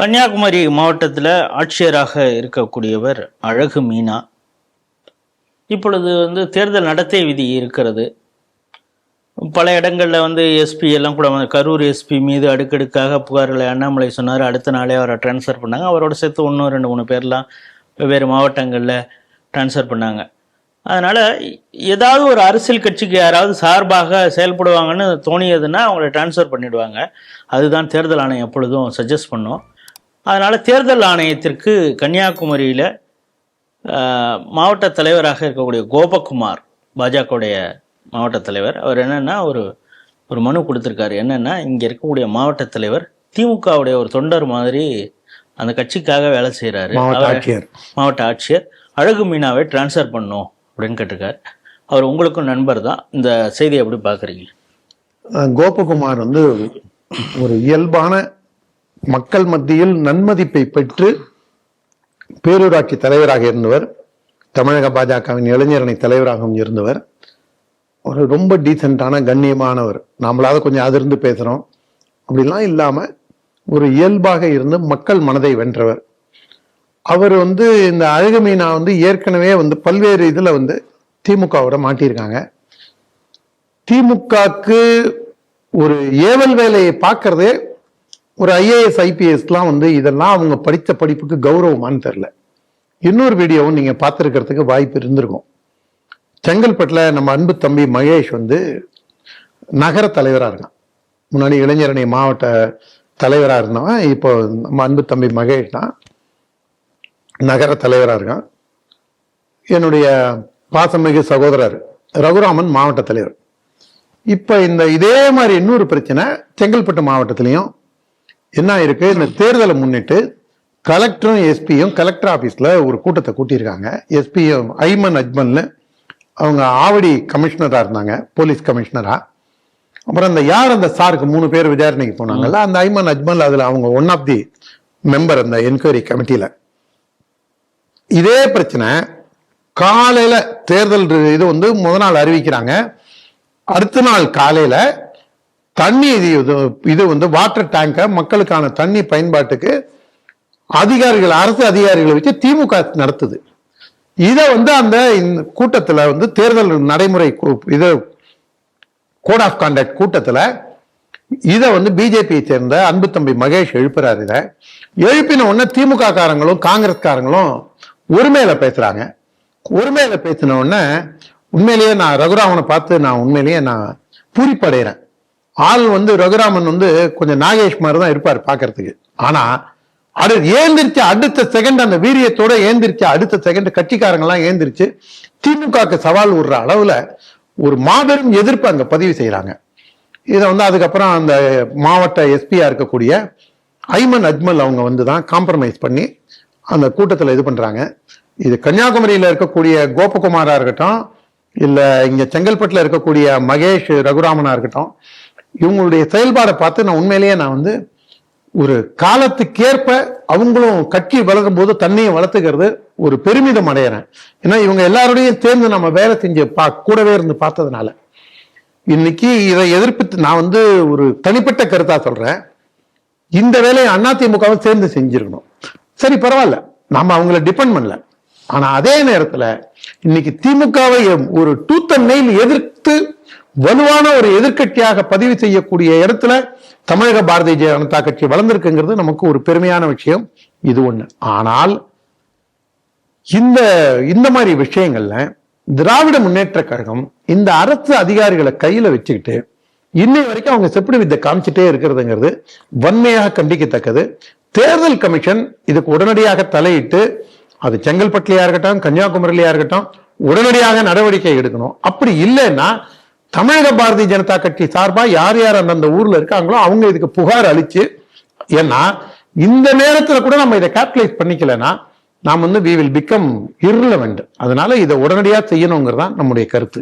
கன்னியாகுமரி மாவட்டத்தில் ஆட்சியராக இருக்கக்கூடியவர் அழகு மீனா. இப்பொழுது தேர்தல் நடத்தை விதி இருக்கிறது. பல இடங்களில் எஸ்பி எல்லாம் கூட கரூர் எஸ்பி மீது அடுக்கடுக்காக புகார்களை அண்ணாமலை சொன்னார். அடுத்த நாளே அவரை டிரான்ஸ்ஃபர் பண்ணாங்க. அவரோட சேர்த்து இன்னும் 2-3 பேர்லாம் வெவ்வேறு மாவட்டங்களில் டிரான்ஸ்ஃபர் பண்ணாங்க. அதனால் ஏதாவது ஒரு அரசியல் கட்சிக்கு யாராவது சார்பாக செயல்படுவாங்கன்னு தோணியதுன்னா அவங்கள டிரான்ஸ்ஃபர் பண்ணிவிடுவாங்க. அதுதான் தேர்தல் ஆணையம் எப்பொழுதும் சஜஸ்ட் பண்ணும். அதனால் தேர்தல் ஆணையத்திற்கு கன்னியாகுமரியில் மாவட்ட தலைவராக இருக்கக்கூடிய கோபகுமார், பாஜகவுடைய மாவட்ட தலைவர், அவர் என்னென்னா ஒரு மனு கொடுத்துருக்காரு. என்னென்னா, இங்கே இருக்கக்கூடிய மாவட்ட தலைவர் திமுகவுடைய ஒரு தொண்டர் மாதிரி அந்த கட்சிக்காக வேலை செய்கிறாரு. மாவட்ட ஆட்சியர் அழகு மீனாவை டிரான்ஸ்ஃபர் பண்ணும் அப்படின்னு கேட்டிருக்காரு. அவர் உங்களுக்கும் நண்பர் தான். இந்த செய்தியை எப்படி பார்க்குறீங்க? கோபகுமார் ஒரு இயல்பான மக்கள் மத்தியில் நன்மதிப்பை பெற்று பேரூராட்சி தலைவராக இருந்தவர், தமிழக பாஜகவின் இளைஞரணி தலைவராகவும் இருந்தவர். ஒரு ரொம்ப டீசென்டான கண்ணியமானவர். நம்மளாவது கொஞ்சம் அதிர்ந்து பேசுகிறோம் அப்படிலாம் இல்லாமல் ஒரு இயல்பாக இருந்து மக்கள் மனதை வென்றவர். அவர் இந்த அழகு மீனா ஏற்கனவே பல்வேறு இதில் திமுகவோட மாட்டியிருக்காங்க. திமுகக்கு ஒரு ஏவல் வேலையை பார்க்கறதே ஒரு IAS IPSலாம் இதெல்லாம் அவங்க படித்த படிப்புக்கு கௌரவமானு தெரில. இன்னொரு வீடியோவும் நீங்க பார்த்துருக்கிறதுக்கு வாய்ப்பு இருந்திருக்கும். செங்கல்பட்டில் நம்ம அன்பு தம்பி மகேஷ் நகர தலைவராக இருக்கான். முன்னாடி இளைஞரணி மாவட்ட தலைவராக இருந்தவன் இப்போ நம்ம அன்பு தம்பி மகேஷ் தான் நகர தலைவராக இருக்கான். என்னுடைய பாசமிகு சகோதரர் ரகுராமன் மாவட்ட தலைவர். இப்போ இதே மாதிரி இன்னொரு பிரச்சனை செங்கல்பட்டு மாவட்டத்திலையும் என்ன இருக்கு. இந்த தேர்தலை முன்னிட்டு கலெக்டரும் எஸ்பியும் கலெக்டர் ஆபீஸ்ல ஒரு கூட்டத்தை கூட்டியிருக்காங்க. எஸ்பியும் ஐமன் அஜ்மல்னு அவங்க ஆவடி கமிஷனரா இருந்தாங்க, போலீஸ் கமிஷனரா. அப்புறம் அந்த சாருக்கு 3 பேர் விசாரணைக்கு போனாங்கல்ல, அந்த ஐமன் அஜ்மல் அதுல அவங்க ஒன் ஆஃப் தி மெம்பர் அந்த என்கொயரி கமிட்டியில. இதே பிரச்சனை காலையில தேர்தல் இது முதல் நாள் அறிவிக்கிறாங்க. அடுத்த நாள் காலையில தண்ணி இது வாட்டர் டேங்க மக்களுக்கான தண்ணி பயன்பாட்டுக்கு அதிகாரிகள், அரசு அதிகாரிகளை வச்சு திமுக நடத்துது. இதை அந்த கூட்டத்துல தேர்தல் நடைமுறை இது கோட் ஆஃப் கான்டக்ட் கூட்டத்துல இதை பிஜேபியை சேர்ந்த அன்பு தம்பி மகேஷ் எழுப்புறாரு. இதை எழுப்பின உடனே திமுக காரங்களும் காங்கிரஸ்காரங்களும் ஒருமையில பேசுறாங்க. ஒருமையில பேசின உடனே உண்மையிலேயே நான் ரகுராமனை பார்த்து உண்மையிலேயே பூரிப்படைகிறேன். ஆள் ரகுராமன் கொஞ்சம் நாகேஷ் மாதிரி தான் இருப்பார் பாக்குறதுக்கு. ஆனா அது ஏந்திரிச்சு அடுத்த செகண்ட் அந்த வீரியத்தோட ஏந்திரிச்சு அடுத்த செகண்ட் கட்சிக்காரங்கெல்லாம் ஏந்திரிச்சு திமுகக்கு சவால் விடுற அளவுல ஒரு மாபெரும் எதிர்ப்பு அங்க பதிவு செய்யறாங்க. இதை அதுக்கப்புறம் அந்த மாவட்ட எஸ்பியா இருக்கக்கூடிய ஐமன் அஜ்மல் அவங்க தான் காம்ப்ரமைஸ் பண்ணி அந்த கூட்டத்தில் இது பண்றாங்க. இது கன்னியாகுமரியில இருக்கக்கூடிய கோபகுமாரா இருக்கட்டும், இல்ல இங்க செங்கல்பட்டுல இருக்கக்கூடிய மகேஷ் ரகுராமனா இருக்கட்டும், இவங்களுடைய செயல்பாடை பார்த்து நான் உண்மையிலேயே ஒரு காலத்துக்கேற்ப அவங்களும் கட்சி வளரும் போது தன்னையும் வளர்த்துக்கிறது ஒரு பெருமிதம் அடையிறேன். ஏன்னா இவங்க எல்லாரோடையும் சேர்ந்து நம்ம வேலை செஞ்சு கூடவே இருந்து பார்த்ததுனால இன்னைக்கு இதை எதிர்ப்பு நான் ஒரு தனிப்பட்ட கருத்தா சொல்றேன். இந்த வேலையை அதிமுகவும் சேர்ந்து செஞ்சிருக்கணும். சரி, பரவாயில்ல, நாம அவங்கள டிபெண்ட் பண்ணல. ஆனா அதே நேரத்துல இன்னைக்கு திமுகவை ஒரு டூத் அண்ட் நெயில் எதிர்த்து வலுவான ஒரு எதிர்கட்சியாக பதிவு செய்யக்கூடிய இடத்துல தமிழக பாரதிய ஜனதா கட்சி வளர்ந்திருக்குங்கிறது நமக்கு ஒரு பெருமையான விஷயம். இது ஒண்ணு. ஆனால் இந்த மாதிரி விஷயங்கள்ல திராவிட முன்னேற்ற கழகம் இந்த அரசு அதிகாரிகளை கையில வச்சுக்கிட்டு இன்னை வரைக்கும் அவங்க செப்படி வித்தை காமிச்சிட்டே இருக்கிறதுங்கிறது வன்மையாக கண்டிக்கத்தக்கது. தேர்தல் கமிஷன் இதுக்கு உடனடியாக தலையிட்டு, அது செங்கல்பட்டுலயா இருக்கட்டும் கன்னியாகுமரியிலயா இருக்கட்டும், உடனடியாக நடவடிக்கை எடுக்கணும். அப்படி இல்லைன்னா தமிழக பாரதிய ஜனதா கட்சி சார்பா யார் யார் அந்தந்த ஊர்ல இருக்காங்களோ அவங்க இதுக்கு புகார் அளிச்சு, ஏன்னா இந்த நேரத்துல கூட நம்ம இதை கேபிட்டலைஸ் பண்ணிக்கலன்னா நாம் we will become irrelevant. அதனால இதை உடனடியாக செய்யணுங்கிறது தான் நம்முடைய கருத்து.